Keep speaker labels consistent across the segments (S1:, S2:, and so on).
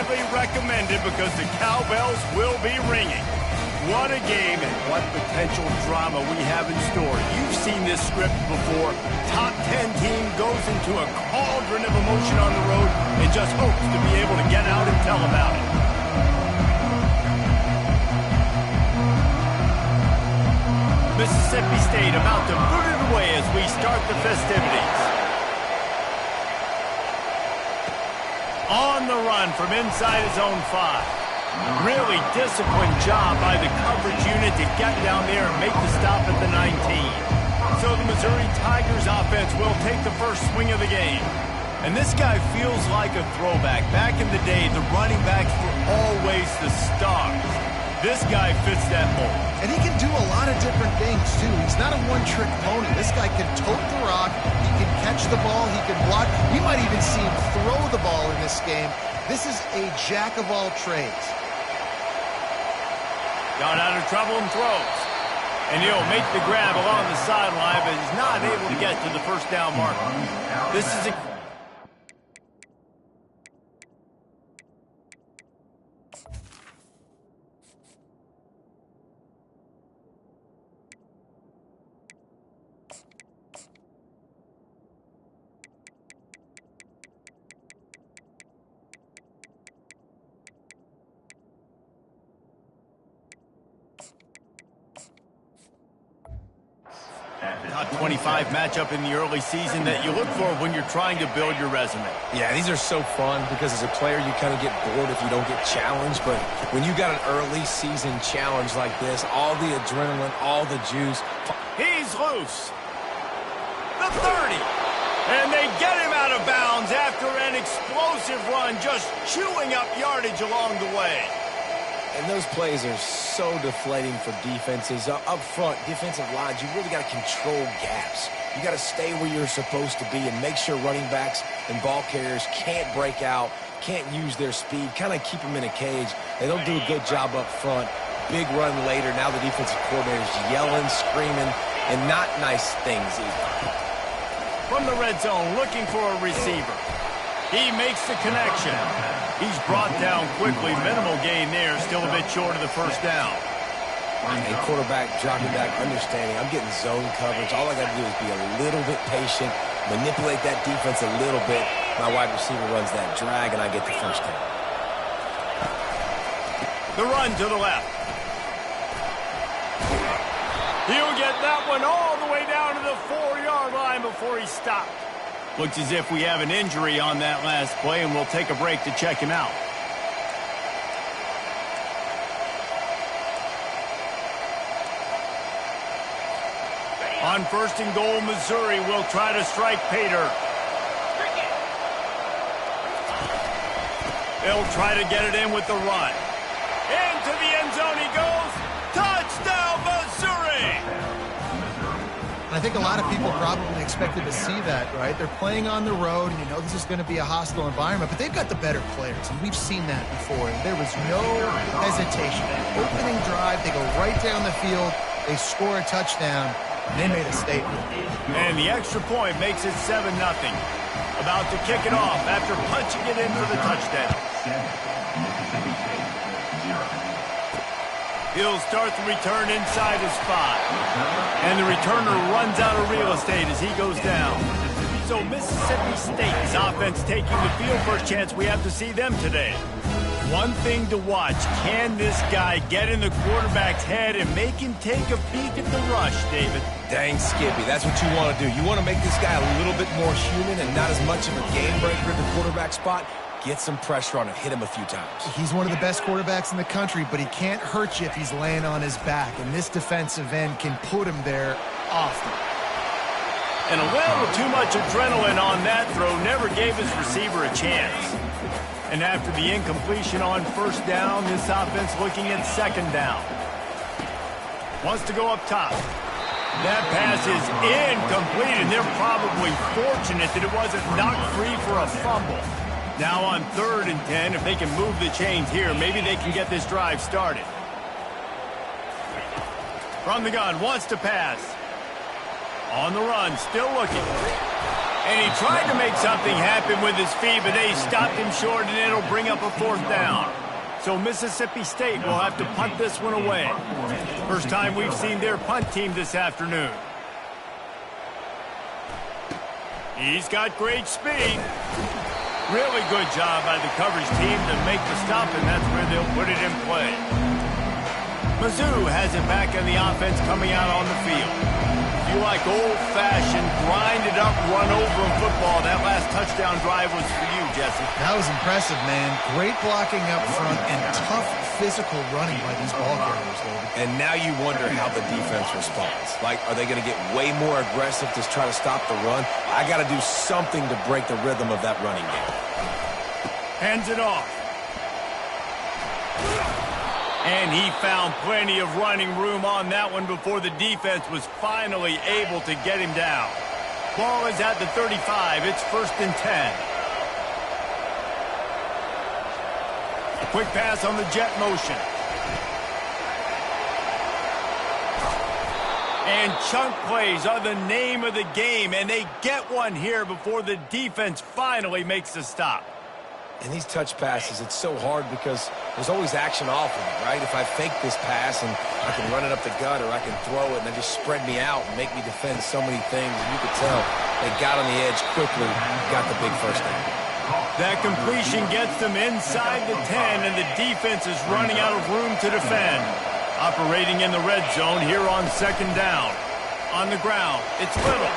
S1: highly recommended because the cowbells will be ringing. What a game and what potential drama we have in store. You've seen this script before. Top 10 team goes into a cauldron of emotion on the road and just hopes to be able to get out and tell about it. Mississippi State about to boot it away as we start the festivities. On the run from inside his own 5. Really disciplined job by the coverage unit to get down there and make the stop at the 19. So the Missouri Tigers offense will take the first swing of the game. And this guy feels like a throwback. Back in the day, the running backs were always the stars. This guy fits that mold.
S2: And he can do a lot of different things, too. He's not a one-trick pony. This guy can tote the rock. He can catch the ball. He can block. We might even see him throw the ball in this game. This is a jack of all trades.
S1: Got out of trouble and throws. And he'll make the grab along the sideline, but he's not able to get to the first down marker. This is a... Top 25 matchup in the early season that you look for when you're trying to build your resume.
S3: Yeah, these are so fun because as a player you kind of get bored if you don't get challenged, but when you got an early season challenge like this, all the adrenaline, all the juice.
S1: He's loose. The 30. And they get him out of bounds after an explosive run, just chewing up yardage along the way.
S3: And those plays are so deflating for defenses. Up front, defensive lines, you really got to control gaps. You got to stay where you're supposed to be and make sure running backs and ball carriers can't break out, can't use their speed, kind of keep them in a cage. They don't do a good job up front. Big run later. Now the defensive coordinator's yelling, screaming, and not nice things either.
S1: From the red zone, looking for a receiver. He makes the connection. He's brought down quickly. Minimal gain there. Still a bit short of the first down.
S3: A quarterback dropping back, understanding I'm getting zone coverage. All I got to do is be a little bit patient, manipulate that defense a little bit. My wide receiver runs that drag, and I get the first down.
S1: The run to the left. He'll get that one all the way down to the 4-yard line before he stopped. Looks as if we have an injury on that last play, and we'll take a break to check him out. On 1st and goal, Missouri will try to strike pay dirt. They'll try to get it in with the run. Into the end zone he goes. Touchdown, Missouri!
S2: I think a lot of people probably expected to see that, right? They're playing on the road, and you know this is going to be a hostile environment, but they've got the better players, and we've seen that before. And there was no hesitation. Opening drive, they go right down the field, they score a touchdown, and they made a statement.
S1: And the extra point makes it 7-0. About to kick it off after punching it in for the touchdown. He'll start the return inside his 5. And the returner runs out of real estate as he goes down. So Mississippi State's offense taking the field. First chance we have to see them today. One thing to watch, can this guy get in the quarterback's head and make him take a peek at the rush, David?
S3: Dang, Skippy, that's what you want to do. You want to make this guy a little bit more human and not as much of a game breaker at the quarterback spot. Get some pressure on him, hit him a few times.
S2: He's one of the best quarterbacks in the country, but he can't hurt you if he's laying on his back, and this defensive end can put him there often.
S1: And a little too much adrenaline on that throw never gave his receiver a chance. And after the incompletion on 1st down, this offense looking at 2nd down. Wants to go up top. That pass is incomplete, and they're probably fortunate that it wasn't knocked free for a fumble. Now on 3rd and 10, if they can move the chains here, maybe they can get this drive started. From the gun, wants to pass. On the run, still looking. And he tried to make something happen with his feet, but they stopped him short, and it'll bring up a 4th down. So Mississippi State will have to punt this one away. First time we've seen their punt team this afternoon. He's got great speed. Really good job by the coverage team to make the stop, and that's where they'll put it in play. Mizzou has it back in the offense coming out on the field. If you like old-fashioned, grinded-up, run-over football, that last touchdown drive was for you, Jesse.
S2: That was impressive, man. Great blocking up front and tough physical running by these ball carriers, David.
S3: And now you wonder how the defense responds. Like, are they going to get way more aggressive to try to stop the run? I got to do something to break the rhythm of that running game.
S1: Hands it off. And he found plenty of running room on that one before the defense was finally able to get him down. Ball is at the 35. It's 1st and 10. A quick pass on the jet motion. And chunk plays are the name of the game, and they get one here before the defense finally makes a stop.
S3: And these touch passes, it's so hard because there's always action off of it, right? If I fake this pass and I can run it up the gut or I can throw it and they just spread me out and make me defend so many things. And you could tell they got on the edge quickly, got the big 1st down.
S1: That completion gets them inside the 10, and the defense is running out of room to defend. Operating in the red zone here on 2nd down. On the ground, it's Little.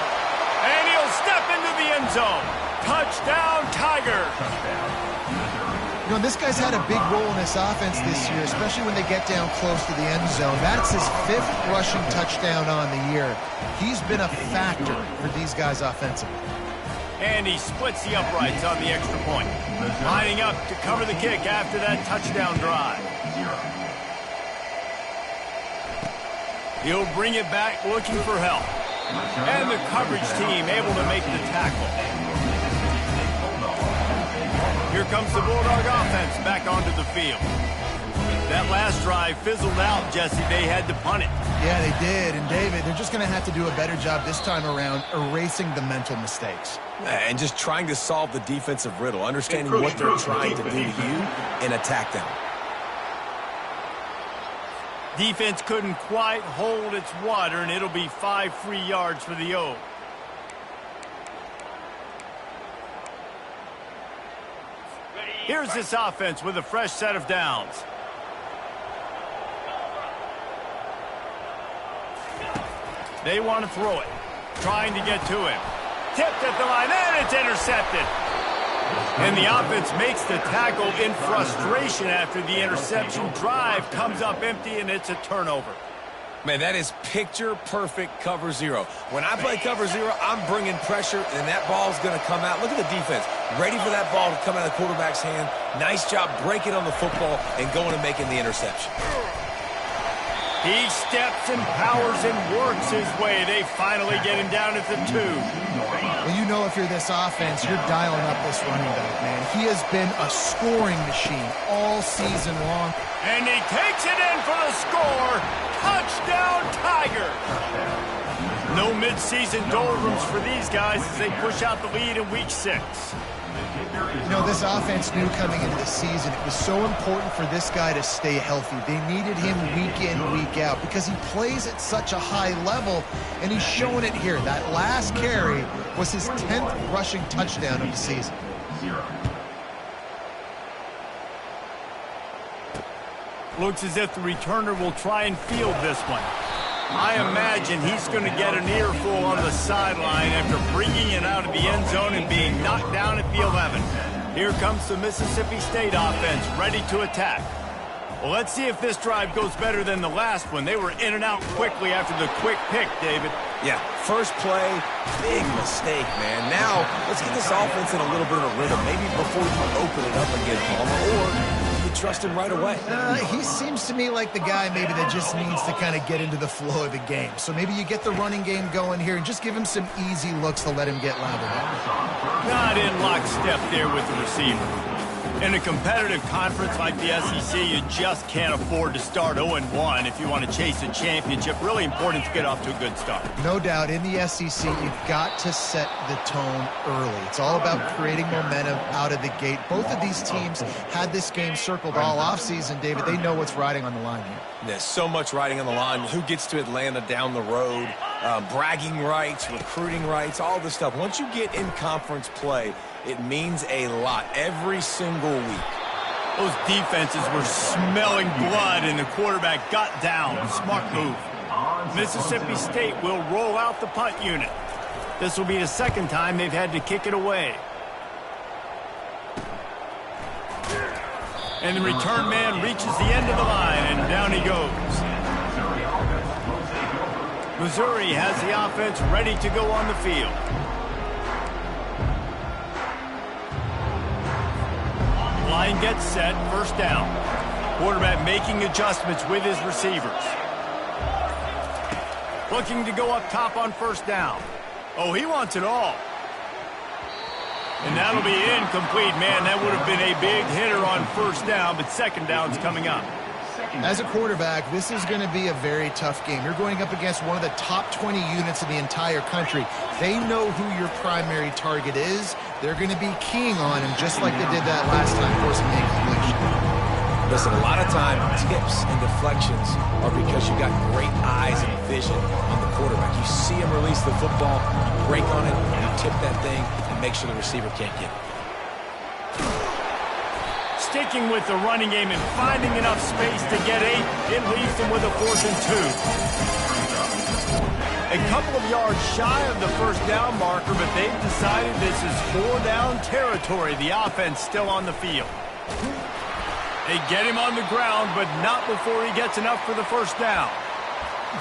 S1: And he'll step into the end zone. Touchdown, Tigers!
S2: You know, this guy's had a big role in this offense this year, especially when they get down close to the end zone. That's his 5th rushing touchdown on the year. He's been a factor for these guys offensively.
S1: And he splits the uprights on the extra point. Lining up to cover the kick after that touchdown drive. He'll bring it back looking for help. And the coverage team able to make the tackle. Here comes the Bulldog offense back onto the field. That last drive fizzled out, Jesse. They had to punt it.
S2: Yeah, they did. And, David, they're just going to have to do a better job this time around erasing the mental mistakes.
S3: And just trying to solve the defensive riddle, understanding what they're trying to do to you and attack them.
S1: Defense couldn't quite hold its water, and it'll be 5 free yards for the O. Here's this offense with a fresh set of downs. They want to throw it. Trying to get to him. Tipped at the line, and it's intercepted. And the offense makes the tackle in frustration after the interception. Drive comes up empty, and it's a turnover.
S3: Man, that is picture-perfect cover zero. When I play cover zero, I'm bringing pressure, and that ball's going to come out. Look at the defense. Ready for that ball to come out of the quarterback's hand. Nice job breaking on the football and going and making the interception.
S1: He steps and powers and works his way. They finally get him down at the 2.
S2: Well, you know if you're this offense, you're dialing up this running back, man. He has been a scoring machine all season long.
S1: And he takes it in for the score. Touchdown, Tigers! No midseason doldrums for these guys as they push out the lead in Week 6.
S2: You know, this offense knew coming into the season it was so important for this guy to stay healthy. They needed him week in, week out because he plays at such a high level, and he's showing it here. That last carry was his 10th rushing touchdown of the season.
S1: Looks as if the returner will try and field this one. I imagine he's going to get an earful on the sideline after bringing it out of the end zone and being knocked down at the 11. Here comes the Mississippi State offense ready to attack. Well, let's see if this drive goes better than the last one. They were in and out quickly after the quick pick, David.
S3: Yeah, first play, big mistake, man. Now, let's get this offense in a little bit of a rhythm. Maybe before you open it up again, Palmer, or you trust him right away.
S2: He seems to me like the guy maybe that just needs to kind of get into the flow of the game. So maybe you get the running game going here and just give him some easy looks to let him get lathered up.
S1: Not in lockstep there with the receiver. In a competitive conference like the SEC, you just can't afford to start 0-1 if you want to chase a championship. Really important to get off to a good start.
S2: No doubt, in the SEC, you've got to set the tone early. It's all about creating momentum out of the gate. Both of these teams had this game circled all offseason, David. They know what's riding on the line here.
S3: There's so much riding on the line. Who gets to Atlanta down the road? Bragging rights, recruiting rights, all this stuff. Once you get in conference play, it means a lot every single week.
S1: Those defenses were smelling blood, and the quarterback got down. Smart move. Mississippi State will roll out the punt unit. This will be the second time they've had to kick it away. And the return man reaches the end of the line, and down he goes. Missouri has the offense ready to go on the field. Line gets set, first down. Quarterback making adjustments with his receivers. Looking to go up top on first down. Oh, he wants it all. And that'll be incomplete. Man, that would have been a big hitter on first down, but second down's coming up.
S2: As a quarterback, this is going to be a very tough game. You're going up against one of the top 20 units in the entire country. They know who your primary target is. They're going to be keying on him just like they did that last time, forcing the incompletion.
S3: Listen, a lot of time, tips and deflections are because you got great eyes and vision on the quarterback. You see him release the football, you break on it, you tip that thing, and make sure the receiver can't get it.
S1: Sticking with the running game and finding enough space to get 8, it leaves them with a 4th and 2. A couple of yards shy of the first down marker, but they've decided this is 4-down territory. The offense still on the field. They get him on the ground, but not before he gets enough for the first down.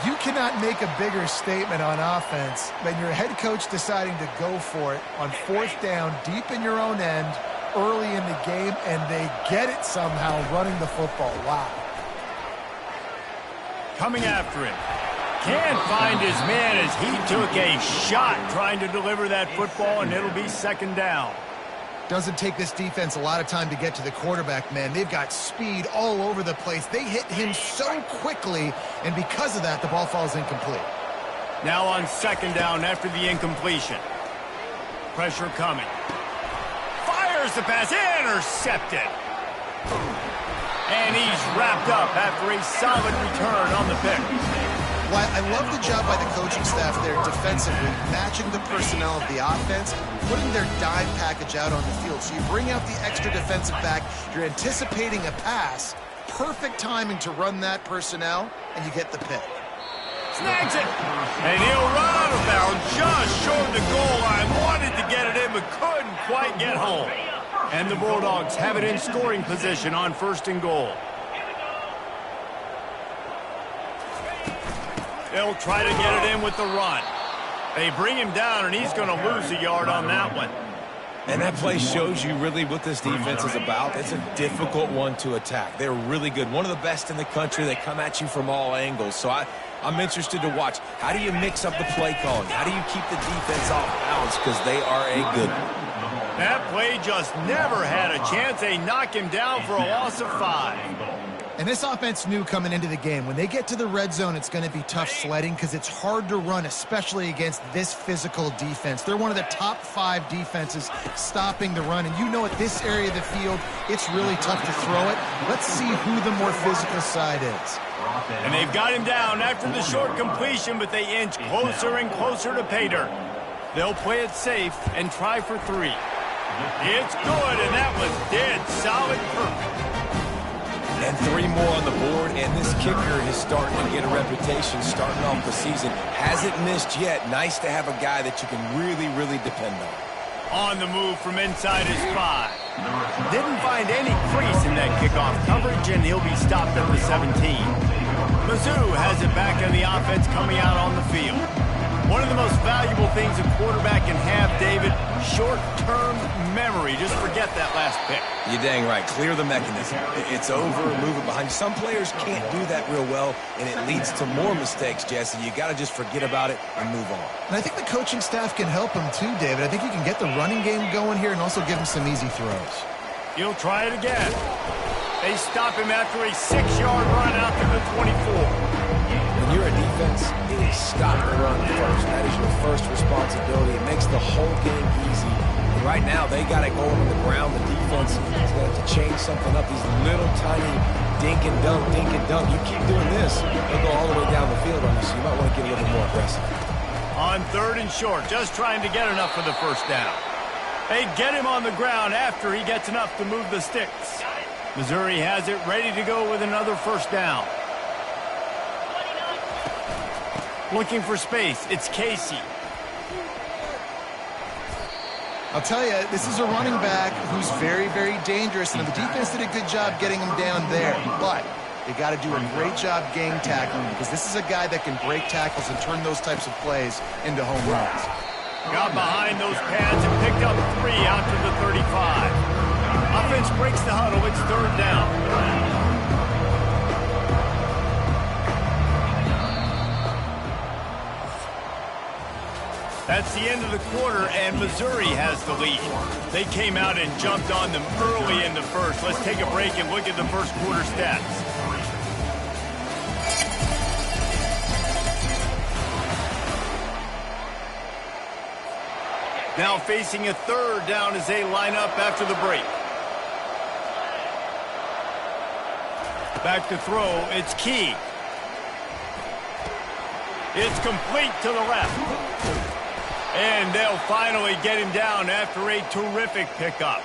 S2: You cannot make a bigger statement on offense than your head coach deciding to go for it on 4th down, deep in your own end, early in the game, and they get it somehow running the football. Wow.
S1: Coming after him. Can't find his man as he took a shot trying to deliver that football, and it'll be second down.
S2: Doesn't take this defense a lot of time to get to the quarterback, man. They've got speed all over the place. They hit him so quickly, and because of that, the ball falls incomplete.
S1: Now on second down after the incompletion. Pressure coming. Fires the pass, intercepted. And he's wrapped up after a solid return on the pick.
S2: Well, I love the job by the coaching staff there defensively, matching the personnel of the offense, putting their dime package out on the field. So you bring out the extra defensive back, you're anticipating a pass, perfect timing to run that personnel, and you get the pick.
S1: Snags it, and he'll run out of bounds just short of the goal line. Wanted to get it in, but couldn't quite get home. And the Bulldogs have it in scoring position on 1st and goal. They'll try to get it in with the run. They bring him down, and he's going to lose a yard on that one.
S3: And that play shows you really what this defense is about. It's a difficult one to attack. They're really good. One of the best in the country. They come at you from all angles. So I'm interested to watch. How do you mix up the play calling? How do you keep the defense off balance? Because they are a good one.
S1: That play just never had a chance. They knock him down for a loss of 5.
S2: And this offense knew coming into the game, when they get to the red zone, it's going to be tough sledding because it's hard to run, especially against this physical defense. They're one of the top 5 defenses stopping the run. And you know at this area of the field, it's really tough to throw it. Let's see who the more physical side is.
S1: And they've got him down after the short completion, but they inch closer and closer to pay dirt. They'll play it safe and try for 3. It's good, and that was dead solid perfect.
S3: And 3 more on the board, and this kicker is starting to get a reputation starting off the season. Hasn't missed yet. Nice to have a guy that you can really, really depend on.
S1: On the move from inside his 5. Didn't find any crease in that kickoff coverage, and he'll be stopped at the 17. Mizzou has it back on the offense coming out on the field. One of the most valuable things a quarterback can have, David, short-term memory. Just forget that last pick.
S3: You're dang right. Clear the mechanism. It's over, move it behind you. Some players can't do that real well, and it leads to more mistakes, Jesse. You got to just forget about it and move on.
S2: And I think the coaching staff can help him too, David. I think you can get the running game going here and also give him some easy throws.
S1: He'll try it again. They stop him after a 6-yard run out to the 24.
S3: When you're a defense, it is stop the run first. That is your first responsibility. It makes the whole game easy. And right now, they got it going on the ground. The defense is going to have to change something up. These little tiny dink and dunk, dink and dunk. You keep doing this, they'll go all the way down the field on you, so you might want to get a little more aggressive.
S1: On 3rd and short, just trying to get enough for the first down. They get him on the ground after he gets enough to move the sticks. Missouri has it ready to go with another first down. Looking for space, it's Casey.
S2: I'll tell you, this is a running back who's very, very dangerous, and the defense did a good job getting him down there. But they got to do a great job gang tackling, because this is a guy that can break tackles and turn those types of plays into home runs.
S1: Got behind those pads and picked up 3 out to the 35. Offense breaks the huddle. It's 3rd down. That's the end of the quarter, and Missouri has the lead. They came out and jumped on them early in the first. Let's take a break and look at the first quarter stats. Now facing a 3rd down as they line up after the break. Back to throw, it's Key. It's complete to the left. And they'll finally get him down after a terrific pickup.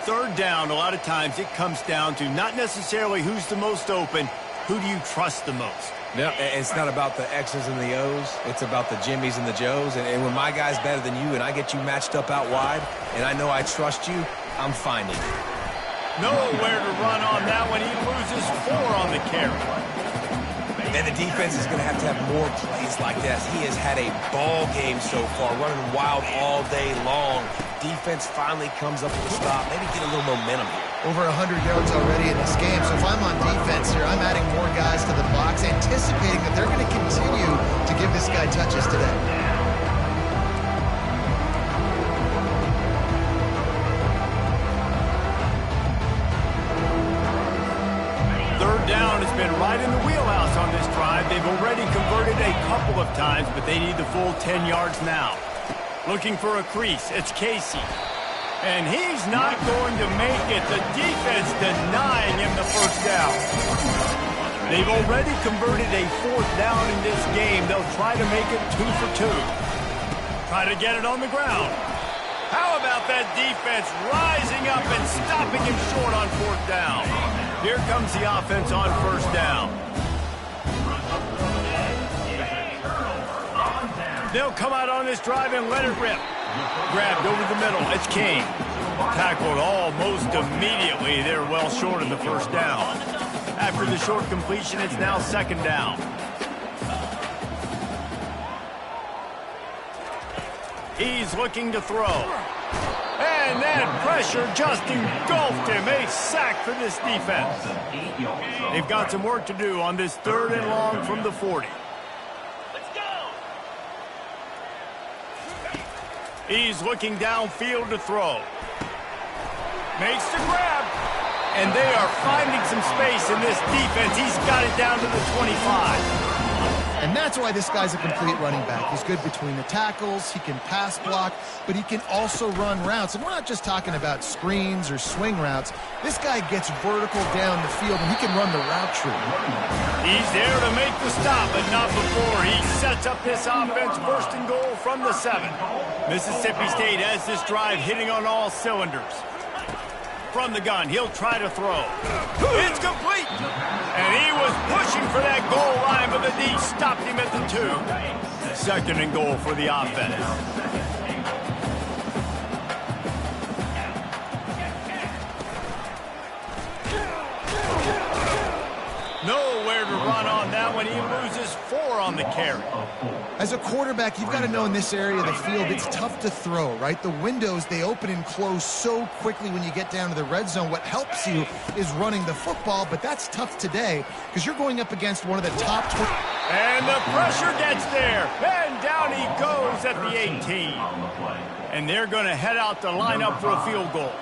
S1: 3rd down, a lot of times it comes down to not necessarily who's the most open, who do you trust the most?
S3: No, it's not about the X's and the O's. It's about the Jimmys and the Joes. And when my guy's better than you and I get you matched up out wide and I know I trust you, I'm finding you.
S1: Nowhere to run on that one. He loses 4 on the carry.
S3: And the defense is going to have more plays like this. He has had a ball game so far, running wild all day long. Defense finally comes up with a stop. Maybe get a little momentum here.
S2: Over 100 yards already in this game. So if I'm on defense here, I'm adding more guys to the box, anticipating that they're going to continue to give this guy touches today.
S1: Down has been right in the wheelhouse on this drive. They've already converted a couple of times, but they need the full 10 yards now. Looking for a crease, it's Casey. And he's not going to make it. The defense denying him the first down. They've already converted a 4th down in this game. They'll try to make it 2 for 2. Try to get it on the ground. How about that defense rising up and stopping him short on 4th down? Here comes the offense on 1st down. They'll come out on this drive and let it rip. Grabbed over the middle. It's King. Tackled almost immediately. They're well short of the first down. After the short completion, it's now 2nd down. He's looking to throw. And that pressure just engulfed him. A sack for this defense. They've got some work to do on this 3rd and long from the 40. Let's go. He's looking downfield to throw. Makes the grab. And they are finding some space in this defense. He's got it down to the 25.
S2: And that's why this guy's a complete running back. He's good between the tackles, he can pass block, but he can also run routes. And we're not just talking about screens or swing routes. This guy gets vertical down the field, and he can run the route tree.
S1: He's there to make the stop, but not before. He sets up this offense, 1st and goal from the 7. Mississippi State has this drive hitting on all cylinders. From the gun, he'll try to throw. It's complete! And he was pushing for that goal line, but the D stopped him at the 2. 2nd and goal for the offense. Nowhere to run on that one. He loses 4 on the carry.
S2: As a quarterback, you've got to know in this area of the field, it's tough to throw, right? The windows, they open and close so quickly when you get down to the red zone. What helps you is running the football, but that's tough today because you're going up against one of the top 20.
S1: And the pressure gets there. And down he goes at the 18. And they're going to head out to line up for a field goal.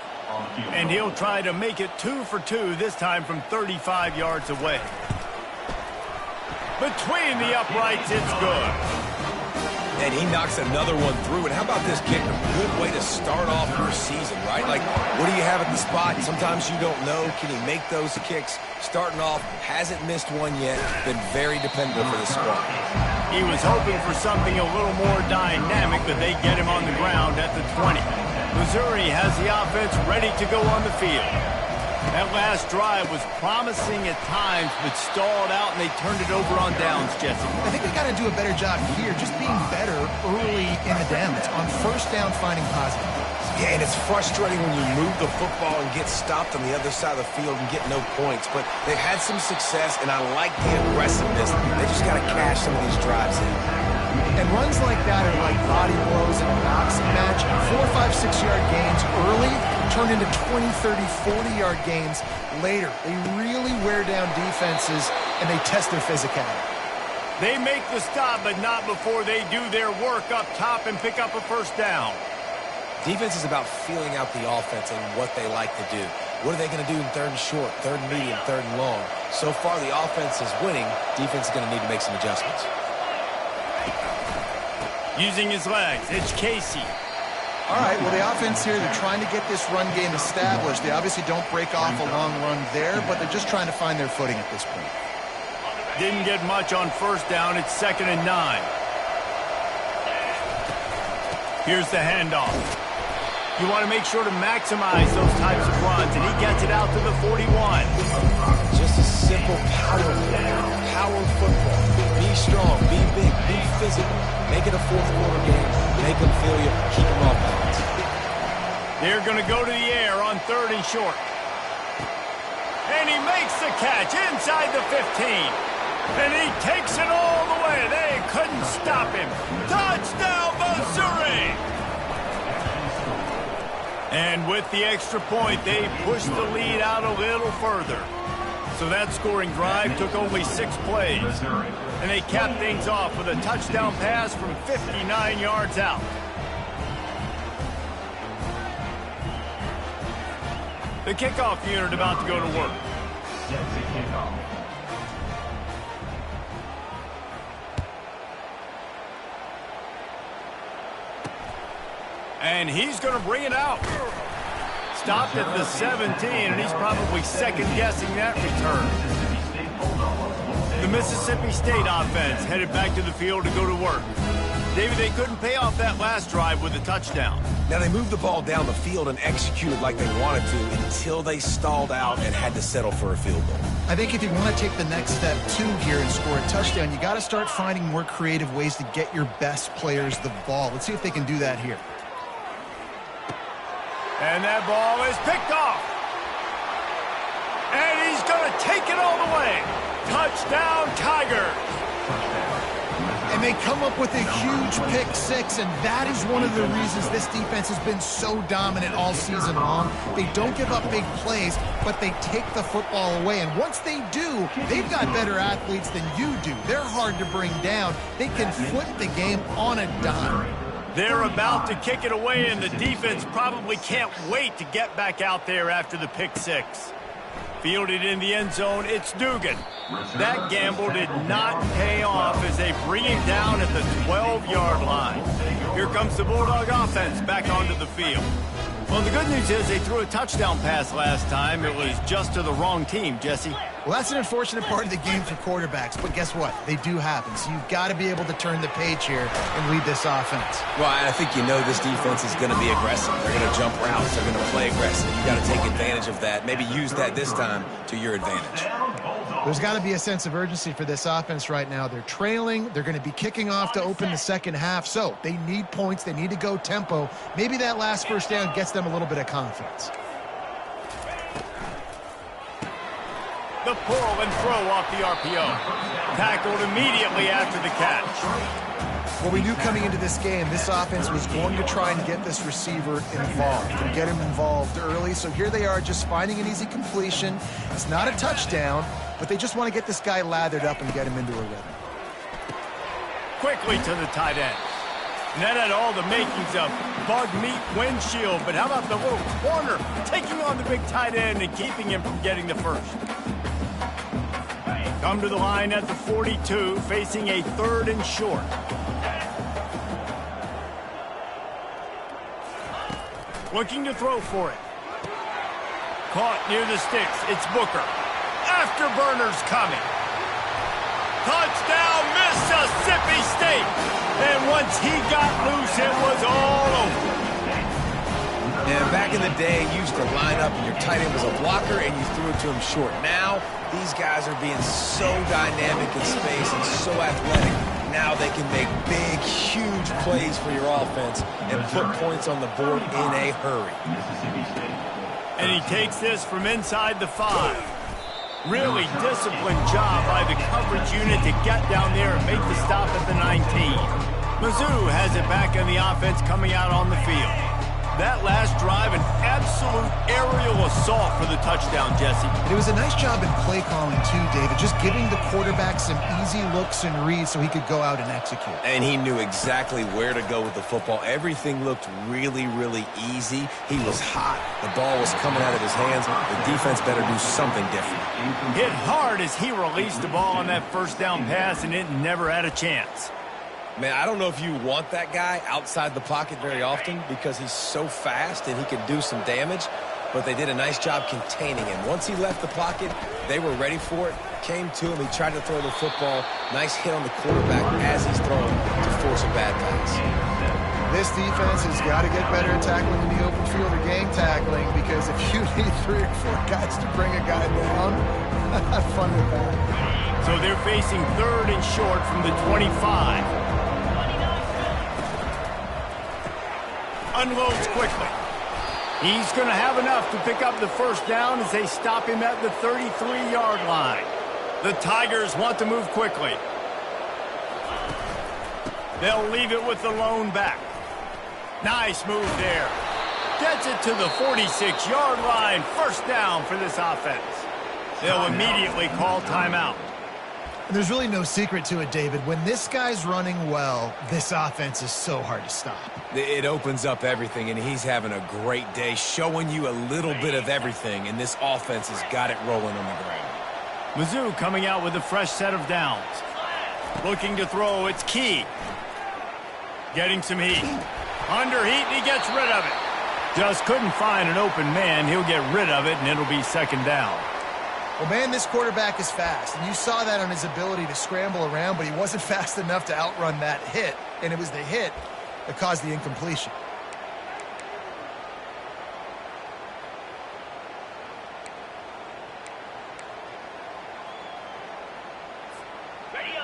S1: And he'll try to make it 2 for 2, this time from 35 yards away. Between the uprights, it's good.
S3: And he knocks another one through. And how about this kick? A good way to start off your season, right? Like, what do you have at the spot? Sometimes you don't know. Can he make those kicks? Starting off, hasn't missed one yet. Been very dependable for the squad.
S1: He was hoping for something a little more dynamic, but they get him on the ground at the 20. Missouri has the offense ready to go on the field. That last drive was promising at times, but stalled out, and they turned it over on downs, Jesse.
S2: I think they got to do a better job here, just being better early in the downs. On first down, finding positive.
S3: Yeah, and it's frustrating when you move the football and get stopped on the other side of the field and get no points. But they've had some success, and I like the aggressiveness. They just got to cash some of these drives in.
S2: And runs like that are like body blows in a boxing match. 4, 5, 6-yard gains early turn into 20, 30, 40-yard gains later. They really wear down defenses, and they test their physicality.
S1: They make the stop, but not before they do their work up top and pick up a first down.
S3: Defense is about feeling out the offense and what they like to do. What are they going to do in third and short, third and medium, third and long? So far, the offense is winning. Defense is going to need to make some adjustments.
S1: Using his legs, it's Casey.
S2: All right, well, the offense here, they're trying to get this run game established. They obviously don't break off a long run there, but they're just trying to find their footing at this point.
S1: Didn't get much on first down. It's 2nd and 9. Here's the handoff. You want to make sure to maximize those types of runs, and he gets it out to the 41.
S3: Just a simple power football. Be strong, be big, be physical. Make it a fourth-quarter game. Make them feel you. Keep them off balance.
S1: They're going to go to the air on 3rd and short. And he makes the catch inside the 15. And he takes it all the way. They couldn't stop him. Touchdown, Missouri! And with the extra point, they push the lead out a little further. So that scoring drive took only 6 plays. And they capped things off with a touchdown pass from 59 yards out. The kickoff unit about to go to work. And he's going to bring it out. Stopped at the 17, and he's probably second-guessing that return. The Mississippi State offense headed back to the field to go to work. David, they couldn't pay off that last drive with a touchdown.
S3: Now, they moved the ball down the field and executed like they wanted to until they stalled out and had to settle for a field goal.
S2: I think if you want to take the next step, too, here and score a touchdown, you got to start finding more creative ways to get your best players the ball. Let's see if they can do that here.
S1: And that ball is picked off. And he's going to take it all the way. Touchdown, Tigers.
S2: And they come up with a huge pick six, and that is one of the reasons this defense has been so dominant all season long. They don't give up big plays, but they take the football away. And once they do, they've got better athletes than you do. They're hard to bring down. They can flip the game on a dime.
S1: They're about to kick it away, and the defense probably can't wait to get back out there after the pick six. Fielded in the end zone, it's Dugan. That gamble did not pay off as they bring him down at the 12-yard line. Here comes the Bulldog offense back onto the field. Well, the good news is they threw a touchdown pass last time. It was just to the wrong team, Jesse.
S2: Well, that's an unfortunate part of the game for quarterbacks, but guess what? They do happen. So you've got to be able to turn the page here and lead this offense.
S3: Well, I think you know this defense is going to be aggressive. They're going to jump routes. They're going to play aggressive. You got to take advantage of that. Maybe use that this time to your advantage.
S2: There's got to be a sense of urgency for this offense right now. They're trailing. They're going to be kicking off to open the second half. So they need points. They need to go tempo. Maybe that last first down gets them a little bit of confidence.
S1: The pull and throw off the RPO. Tackled immediately after the catch.
S2: Well, we knew coming into this game, this offense was going to try and get this receiver involved and get him involved early. So here they are just finding an easy completion. It's not a touchdown, but they just want to get this guy lathered up and get him into a rhythm.
S1: Quickly to the tight end. And that had all the makings of bug meat windshield, but how about the little corner taking on the big tight end and keeping him from getting the first? Come to the line at the 42, facing a 3rd and short. Looking to throw for it. Caught near the sticks. It's Booker. Afterburner's coming. Touchdown, Mississippi State. And once he got loose, it was all over.
S3: And back in the day, you used to line up and your tight end was a blocker and you threw it to him short. Now, these guys are being so dynamic in space and so athletic. Now they can make big, huge plays for your offense and put points on the board in a hurry.
S1: And he takes this from inside the 5. Really disciplined job by the coverage unit to get down there and make the stop at the 19. Mizzou has it back in the offense coming out on the field. That last drive, an absolute aerial assault for the touchdown, Jesse.
S2: It was a nice job in play calling, too, David, just giving the quarterback some easy looks and reads so he could go out and execute.
S3: And he knew exactly where to go with the football. Everything looked really, really easy. He was hot. The ball was coming out of his hands. The defense better do something different.
S1: Hit hard as he released the ball on that first down pass, and it never had a chance.
S3: Man, I don't know if you want that guy outside the pocket very often because he's so fast and he can do some damage, but they did a nice job containing him. Once he left the pocket, they were ready for it, came to him, he tried to throw the football. Nice hit on the quarterback as he's throwing to force a bad pass.
S2: This defense has got to get better at tackling in the open field or gang tackling, because if you need 3 or 4 guys to bring a guy down, have fun with that.
S1: So they're facing 3rd and short from the 25. Unloads quickly. He's going to have enough to pick up the first down as they stop him at the 33-yard line. The Tigers want to move quickly. They'll leave it with the lone back. Nice move there. Gets it to the 46-yard line. First down for this offense. They'll immediately call timeout.
S2: And there's really no secret to it, David. When this guy's running well, this offense is so hard to stop.
S3: It opens up everything, and he's having a great day, showing you a little bit of everything, and this offense has got it rolling on the ground.
S1: Mizzou coming out with a fresh set of downs. Looking to throw, it's Key. Getting some heat. Under heat, and he gets rid of it. Just couldn't find an open man. He'll get rid of it, and it'll be second down.
S2: Well, man, this quarterback is fast, and you saw that on his ability to scramble around, but he wasn't fast enough to outrun that hit, and it was the hit that caused the incompletion.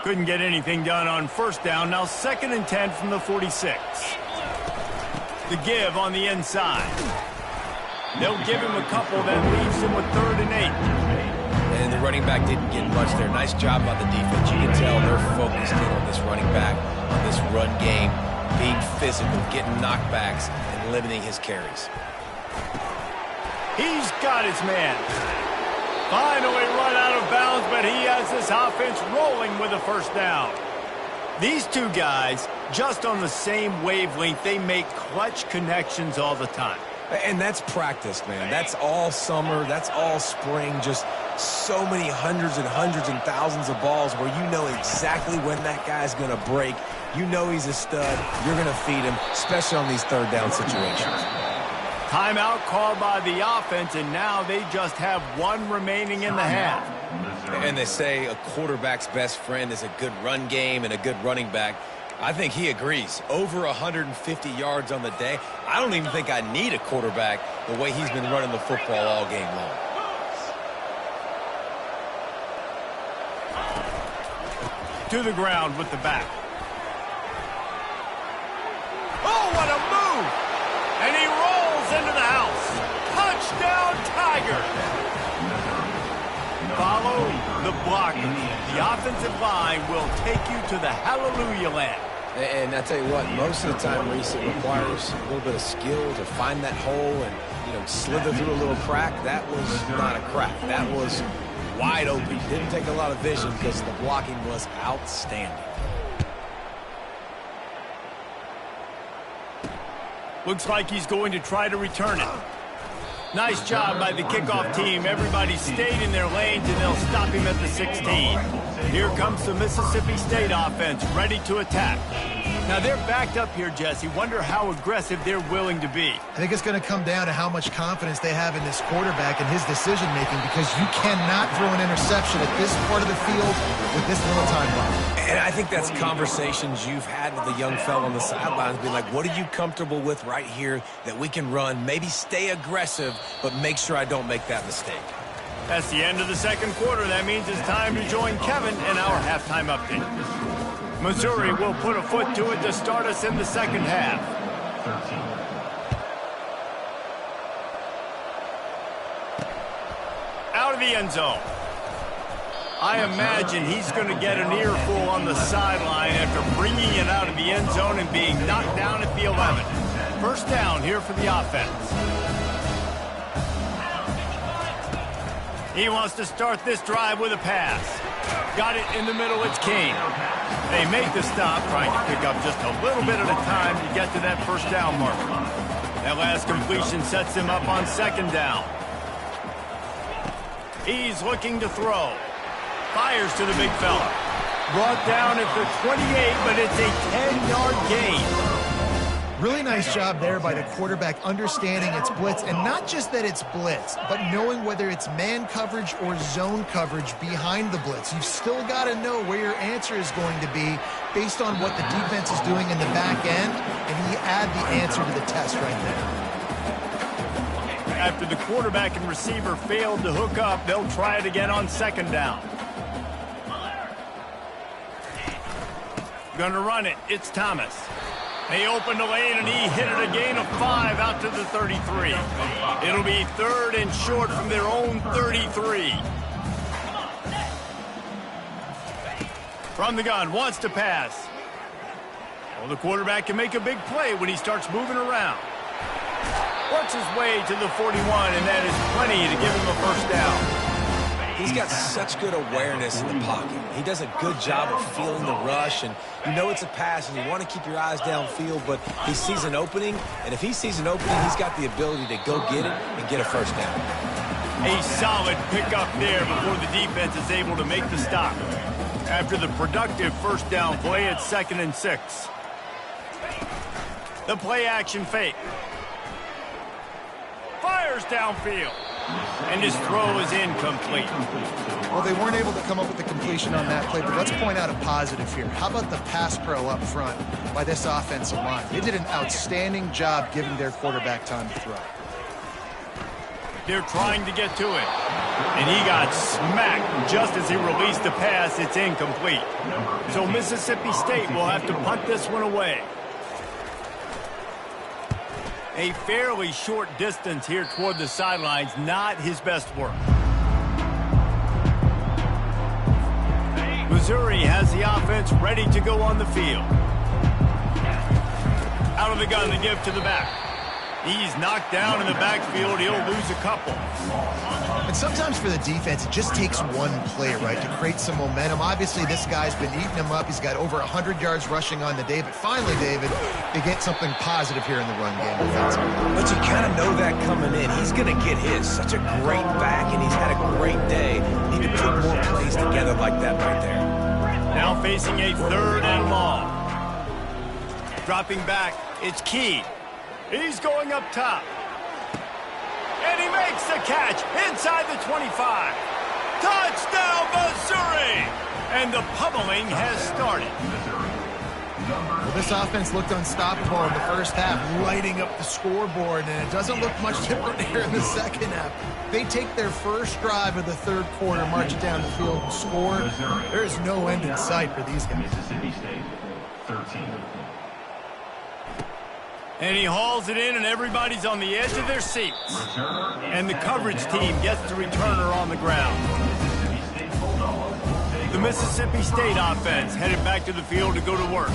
S1: Couldn't get anything done on first down. Now 2nd and 10 from the 46. The give on the inside. They'll give him a couple, that leaves him with 3rd and 8.
S3: And the running back didn't get much there. Nice job by the defense. You can tell they're focused in on this running back, on this run game, being physical, getting knockbacks, and limiting his carries.
S1: He's got his man. Finally run out of bounds, but he has this offense rolling with a first down. These two guys, just on the same wavelength, they make clutch connections all the time.
S3: And that's practice, man. That's all summer. That's all spring. Just so many hundreds and thousands of balls where you know exactly when that guy's going to break. You know he's a stud. You're going to feed him, especially on these 3rd down situations.
S1: Timeout called by the offense, and now they just have 1 remaining in the half.
S3: And they say a quarterback's best friend is a good run game and a good running back. I think he agrees. Over 150 yards on the day. I don't even think I need a quarterback the way he's been running the football all game long.
S1: To the ground with the back. Oh, what a move! And he rolls into the house. Touchdown, Tigers! Follow the blockers. The offensive line will take you to the hallelujah land.
S3: And I tell you what, most of the time, Reese, it requires a little bit of skill to find that hole and, slither through a little crack. That was not a crack. That was wide open. Didn't take a lot of vision because the blocking was outstanding.
S1: Looks like he's going to try to return it. Nice job by the kickoff team. Everybody stayed in their lanes, and they'll stop him at the 16. Here comes the Mississippi State offense, ready to attack. Now, they're backed up here, Jesse. Wonder how aggressive they're willing to be.
S2: I think it's going to come down to how much confidence they have in this quarterback and his decision-making, because you cannot throw an interception at this part of the field with this little time left.
S3: And I think that's conversations you've had with the young fella on the sidelines, being like, what are you comfortable with right here that we can run? Maybe stay aggressive, but make sure I don't make that mistake.
S1: That's the end of the second quarter. That means it's time to join Kevin in our halftime update. Missouri will put a foot to it to start us in the second half. Out of the end zone. I imagine he's going to get an earful on the sideline after bringing it out of the end zone and being knocked down at the 11. First down here for the offense. He wants to start this drive with a pass. Got it in the middle, it's Kane. They make the stop, trying to pick up just a little bit at a time to get to that first down mark. That last completion sets him up on second down. He's looking to throw. Fires to the big fella. Brought down at the 28, but it's a 10-yard gain.
S2: Really nice job there by the quarterback understanding it's blitz, and not just that it's blitz, but knowing whether it's man coverage or zone coverage behind the blitz. You've still got to know where your answer is going to be based on what the defense is doing in the back end, and you add the answer to the test right there.
S1: After the quarterback and receiver failed to hook up, they'll try it again on second down. Gonna run it. It's Thomas. They opened the lane, and he hit it a gain of 5 out to the 33. It'll be third and short from their own 33. From the gun, wants to pass. Well, the quarterback can make a big play when he starts moving around. Works his way to the 41, and that is plenty to give him a first down.
S3: He's got such good awareness in the pocket. He does a good job of feeling the rush, and you know it's a pass, and you want to keep your eyes downfield, but he sees an opening, and if he sees an opening, he's got the ability to go get it and get a first down.
S1: A solid pickup there before the defense is able to make the stop. After the productive first down play, it's 2nd and 6. The play action fake. Fires downfield. And his throw is incomplete.
S2: Well, they weren't able to come up with the completion on that play, but let's point out a positive here. How about the pass pro up front by this offensive line? They did an outstanding job giving their quarterback time to throw.
S1: They're trying to get to it. And he got smacked just as he released the pass. It's incomplete. So Mississippi State will have to punt this one away. A fairly short distance here toward the sidelines, not his best work. Missouri has the offense ready to go on the field. Out of the gun to give to the back. He's knocked down in the backfield. He'll lose a couple.
S2: And sometimes for the defense, it just takes one play, right, to create some momentum. Obviously, this guy's been eating him up. He's got over 100 yards rushing on the day. But finally, David, they get something positive here in the run game defensively.
S3: But you kind of know that coming in. He's going to get his. Such a great back, and he's had a great day. Need to put more plays together like that right there.
S1: Now facing a 3rd and long. Dropping back, it's Key. He's going up top. And he makes the catch inside the 25. Touchdown, Missouri! And the pummeling has started.
S2: Well, this offense looked unstoppable in the first half, lighting up the scoreboard, and it doesn't look much different here in the second half. They take their first drive of the third quarter, march it down the field, and score. There is no end in sight for these guys.
S4: Mississippi State, 13.
S1: And he hauls it in, and everybody's on the edge of their seats. And the coverage team gets the returner on the ground. The Mississippi State offense headed back to the field to go to work.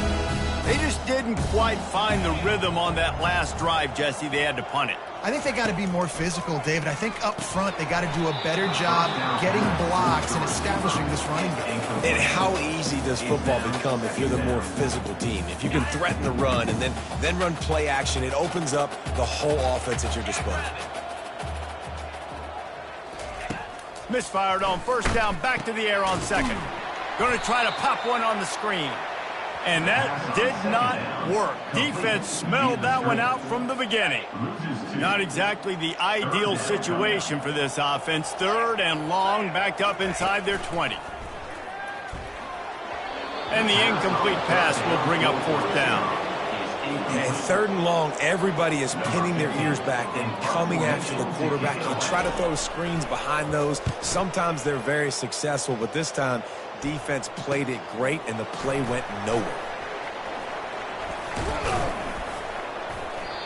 S1: They just didn't quite find the rhythm on that last drive, Jesse. They had to punt it.
S2: I think they got to be more physical, David. I think up front they got to do a better job getting blocks and establishing this running game.
S3: And how easy does football become if you're the more physical team? If you can threaten the run and then run play action, it opens up the whole offense at your disposal.
S1: Misfired on first down, back to the air on second. Going to try to pop one on the screen. And that did not work. Defense smelled that one out from the beginning. Not exactly the ideal situation for this offense. Third and long, backed up inside their 20. And the incomplete pass will bring up fourth down.
S3: And third and long, everybody is pinning their ears back and coming after the quarterback. You try to throw screens behind those. Sometimes they're very successful, but this time, defense played it great, and the play went nowhere.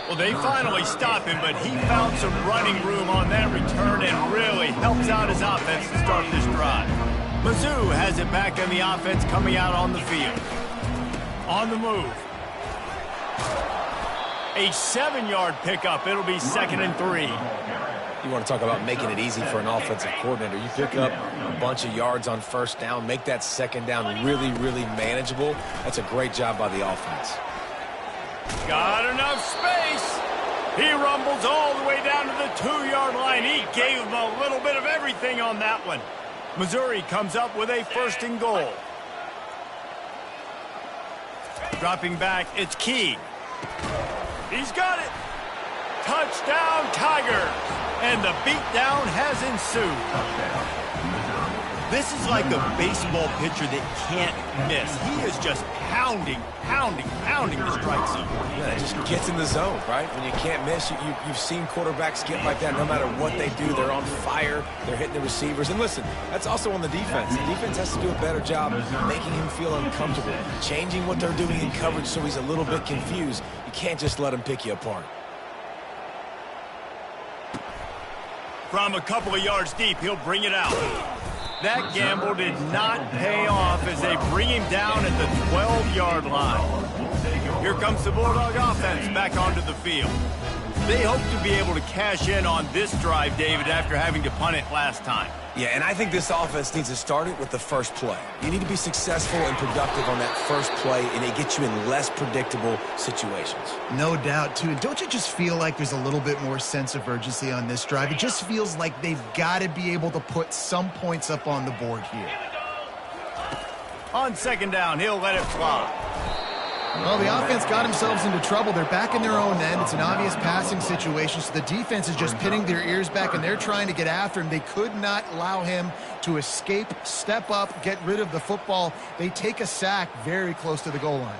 S1: Well, they finally stopped him, but he found some running room on that return and really helps out his offense to start this drive. Mizzou has it back on the offense coming out on the field. On the move. A 7-yard pickup. It'll be 2nd and 3.
S3: You want to talk about making it easy for an offensive coordinator. You pick up a bunch of yards on first down, make that second down really, really manageable. That's a great job by the offense.
S1: Got enough space. He rumbles all the way down to the 2-yard line. He gave him a little bit of everything on that one. Missouri comes up with a 1st and goal. Dropping back, it's Key. He's got it. Touchdown, Tigers. And the beatdown has ensued. This is like a baseball pitcher that can't miss. He is just pounding the strike zone.
S3: Yeah, it just gets in the zone, right? When you can't miss, you've seen quarterbacks get like that no matter what they do. They're on fire. They're hitting the receivers. And listen, that's also on the defense. The defense has to do a better job making him feel uncomfortable, changing what they're doing in coverage so he's a little bit confused. You can't just let him pick you apart.
S1: From a couple of yards deep, he'll bring it out. That gamble did not pay off as they bring him down at the 12-yard line. Here comes the Bulldog offense back onto the field. They hope to be able to cash in on this drive, David, after having to punt it last time.
S3: Yeah, and I think this offense needs to start it with the first play. You need to be successful and productive on that first play, and it gets you in less predictable situations.
S2: No doubt, too. And don't you just feel like there's a little bit more sense of urgency on this drive? It just feels like they've got to be able to put some points up on the board here.
S1: On 2nd down, he'll let it fly.
S2: Well, the offense got themselves into trouble. They're back in their own end. It's an obvious passing situation, so the defense is just pinning their ears back, and they're trying to get after him. They could not allow him to escape, step up, get rid of the football. They take a sack very close to the goal line.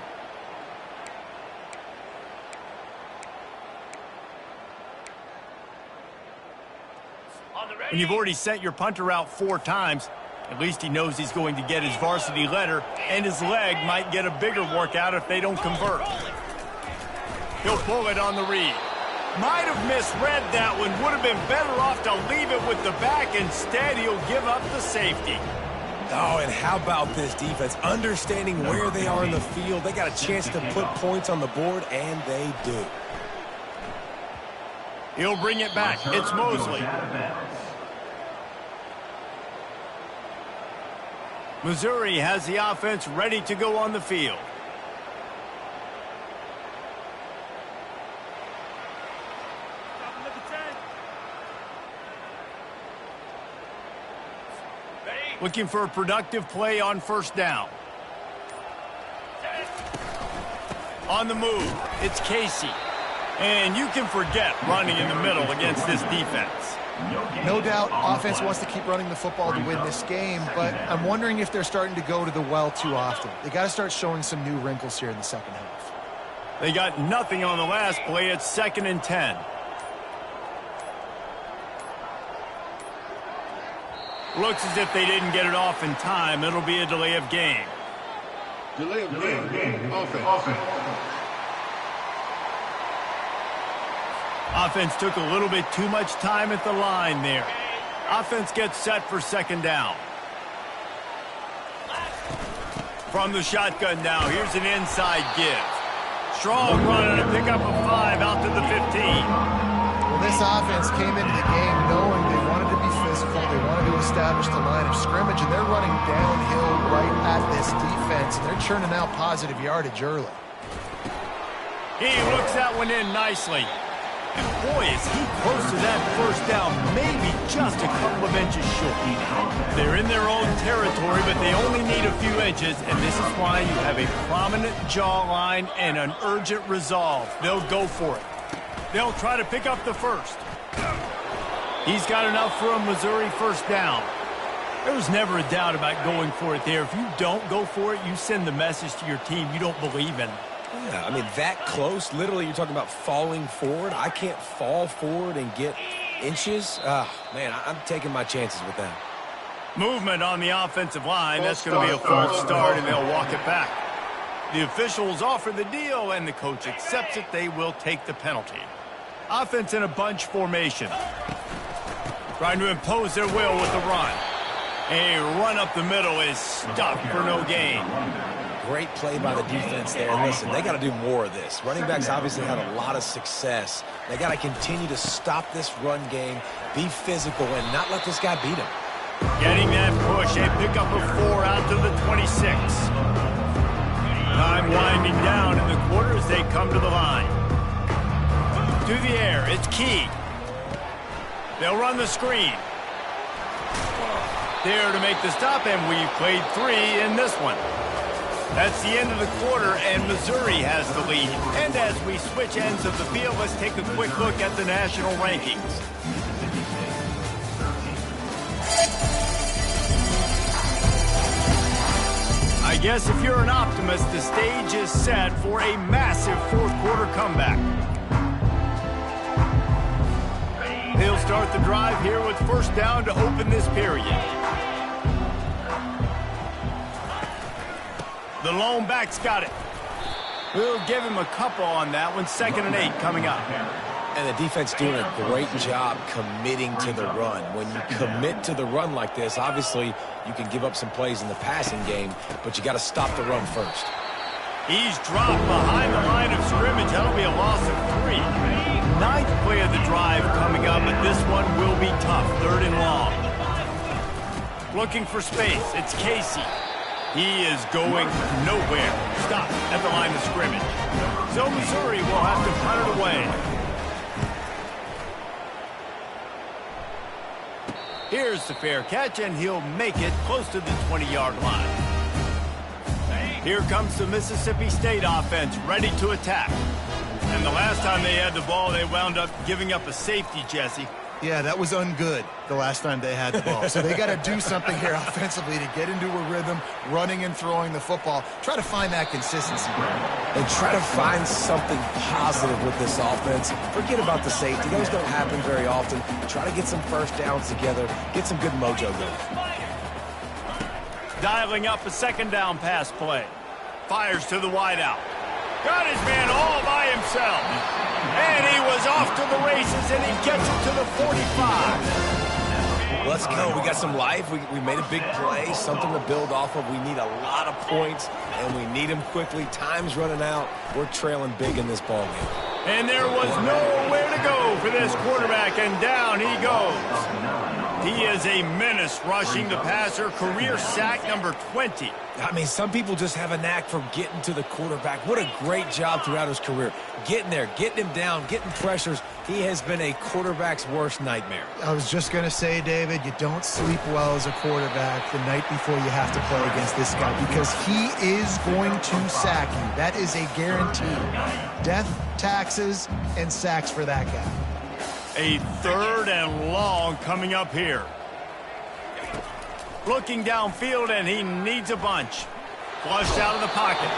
S1: When you've already sent your punter out 4 times, at least he knows he's going to get his varsity letter, and his leg might get a bigger workout if they don't convert. He'll pull it on the read. Might have misread that one. Would have been better off to leave it with the back. Instead, he'll give up the safety.
S3: Oh, and how about this defense? Understanding where they are in the field. They got a chance to put points on the board, and they do.
S1: He'll bring it back. It's Mosley. Missouri has the offense ready to go on the field. Looking for a productive play on first down. On the move, it's Casey. And you can forget running in the middle against this defense.
S2: No doubt offense wants to keep running the football to win this game, but I'm wondering if they're starting to go to the well too often. They got to start showing some new wrinkles here in the second half.
S1: They got nothing on the last play. It's 2nd and 10. Looks as if they didn't get it off in time. It'll be a delay of game.
S5: Delay of game. Offense.
S1: Offense took a little bit too much time at the line there. Offense gets set for 2nd down. From the shotgun now, here's an inside give. Strong run and a pickup of 5 out to the 15.
S2: Well, this offense came into the game knowing they wanted to be physical, they wanted to establish the line of scrimmage, and they're running downhill right at this defense, and they're churning out positive yardage early.
S1: He looks that one in nicely. And boy, is he close to that first down, maybe just a couple of inches short. They're in their own territory, but they only need a few inches, and this is why you have a prominent jawline and an urgent resolve. They'll go for it. They'll try to pick up the first. He's got enough for a Missouri first down. There was never a doubt about going for it there. If you don't go for it, you send the message to your team you don't believe in it.
S3: Yeah, I mean, that close, literally you're talking about falling forward. I can't fall forward and get inches. Man, I'm taking my chances with that.
S1: Movement on the offensive line. That's going to be a false start, and they'll walk it back. The officials offer the deal, and the coach accepts it. They will take the penalty. Offense in a bunch formation. Trying to impose their will with the run. A run up the middle is stopped for no gain.
S3: Great play by the defense there. And listen, they got to do more of this. Running backs obviously had a lot of success. They got to continue to stop this run game, be physical, and not let this guy beat him.
S1: Getting that push, a pickup of 4 out to the 26. Time winding down in the quarter as they come to the line. To the air, it's Key. They'll run the screen. There to make the stop, and we've played 3 in this one. That's the end of the quarter, and Missouri has the lead. And as we switch ends of the field, let's take a quick look at the national rankings. I guess if you're an optimist, the stage is set for a massive fourth-quarter comeback. They'll start the drive here with first down to open this period. The lone back's got it. We'll give him a couple on that one. 2nd and 8 coming up.
S3: And the defense doing a great job committing to the run. When you commit to the run like this, obviously you can give up some plays in the passing game, but you got to stop the run first.
S1: He's dropped behind the line of scrimmage. That'll be a loss of 3. 9th play of the drive coming up, but this one will be tough. 3rd and long. Looking for space. It's Casey. He is going nowhere. Stop at the line of scrimmage. So Missouri will have to punt it away. Here's the fair catch, and he'll make it close to the 20-yard line. Here comes the Mississippi State offense, ready to attack. And the last time they had the ball, they wound up giving up a safety, Jesse.
S2: Yeah, that was ungood the last time they had the ball. So they got to do something here offensively to get into a rhythm, running and throwing the football. Try to find that consistency.
S3: And try to find something positive with this offense. Forget about the safety. Those don't happen very often. Try to get some first downs together. Get some good mojo going.
S1: Dialing up a 2nd down pass play. Fires to the wideout. Got his man all by himself. And he was off to the races, and he gets it to the 45.
S3: Let's go. We got some life. We made a big play, something to build off of. We need a lot of points, and we need them quickly. Time's running out. We're trailing big in this ball game.
S1: And there was nowhere to go for this quarterback, and down he goes. He is a menace rushing the passer, career sack number 20.
S3: I mean, some people just have a knack for getting to the quarterback. What a great job throughout his career. Getting there, getting him down, getting pressures. He has been a quarterback's worst nightmare.
S2: I was just going to say, David, you don't sleep well as a quarterback the night before you have to play against this guy because he is going to sack you. That is a guarantee. Death, taxes, and sacks for that guy.
S1: A 3rd and long coming up here. Looking downfield, and he needs a bunch. Flushed out of the pocket.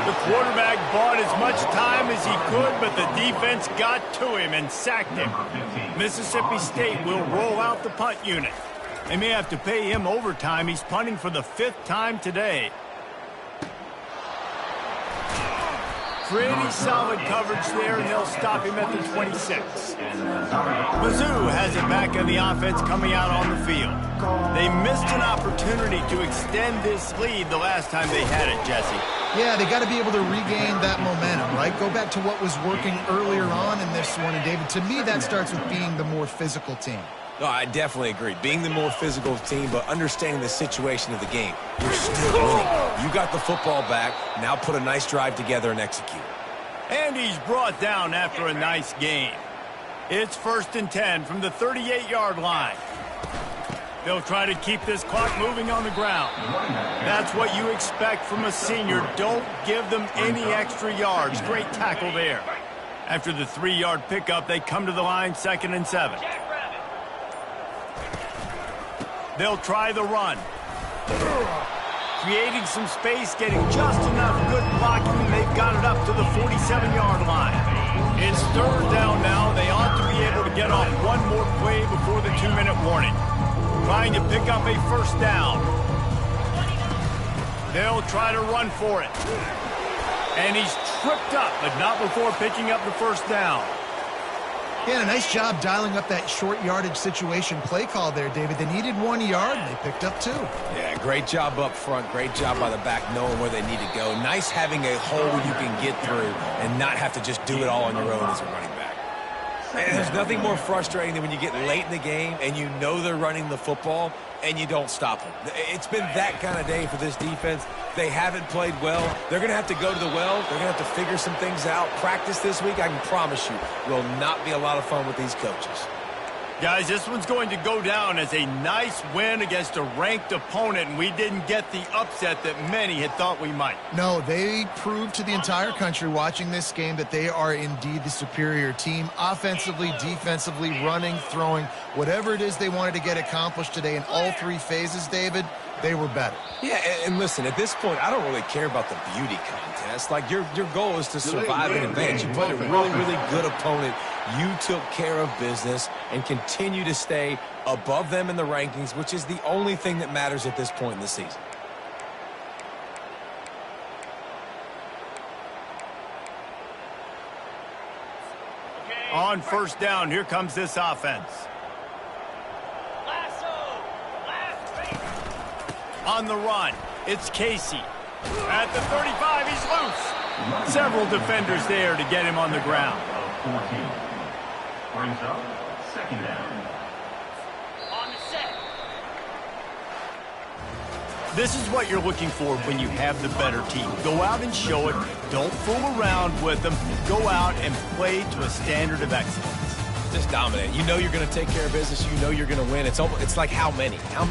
S1: The quarterback bought as much time as he could, but the defense got to him and sacked him. Mississippi State will roll out the punt unit. They may have to pay him overtime. He's punting for the 5th time today. Pretty solid coverage there, and they'll stop him at the 26. Mizzou has it back on the offense coming out on the field. They missed an opportunity to extend this lead the last time they had it, Jesse.
S2: Yeah, they got to be able to regain that momentum, right? Go back to what was working earlier on in this one. And, David, to me, that starts with being the more physical team.
S3: No, I definitely agree. Being the more physical team, but understanding the situation of the game. You're still winning. You got the football back. Now put a nice drive together and execute.
S1: And he's brought down after a nice gain. It's 1st and 10 from the 38-yard line. They'll try to keep this clock moving on the ground. That's what you expect from a senior. Don't give them any extra yards. Great tackle there. After the 3-yard pickup, they come to the line 2nd and 7. They'll try the run. Creating some space, getting just enough good blocking, and they've got it up to the 47-yard line. It's 3rd down now. They ought to be able to get off one more play before the 2-minute warning. Trying to pick up a 1st down. They'll try to run for it. And he's tripped up, but not before picking up the 1st down.
S2: Yeah, a nice job dialing up that short yardage situation play call there, David. They needed 1 yard, and they picked up 2.
S3: Yeah, great job up front. Great job by the back knowing where they need to go. Nice having a hole you can get through and not have to just do it all on your own as a running back. And there's nothing more frustrating than when you get late in the game and you know they're running the football and you don't stop them. It's been that kind of day for this defense. They haven't played well. They're going to have to go to the well. They're going to have to figure some things out. Practice this week, I can promise you, will not be a lot of fun with these coaches.
S1: Guys, this one's going to go down as a nice win against a ranked opponent, and we didn't get the upset that many had thought we might.
S2: No, they proved to the entire country watching this game that they are indeed the superior team. Offensively, defensively, running, throwing, whatever it is they wanted to get accomplished today in all 3 phases, David, they were better.
S3: Yeah, and listen, at this point, I don't really care about the beauty contest. Like, your goal is to survive and advance. You played a really, really good opponent. You took care of business and continue to stay above them in the rankings, which is the only thing that matters at this point in the season.
S1: On 1st down, here comes this offense. On the run, it's Casey. At the 35, he's loose. Several defenders there to get him on the ground.
S4: 14. Brings up 2nd down.
S6: On the set.
S1: This is what you're looking for when you have the better team. Go out and show it. Don't fool around with them. Go out and play to a standard of excellence.
S3: Just dominate. You know you're going to take care of business. You know you're going to win. It's like how many? How many?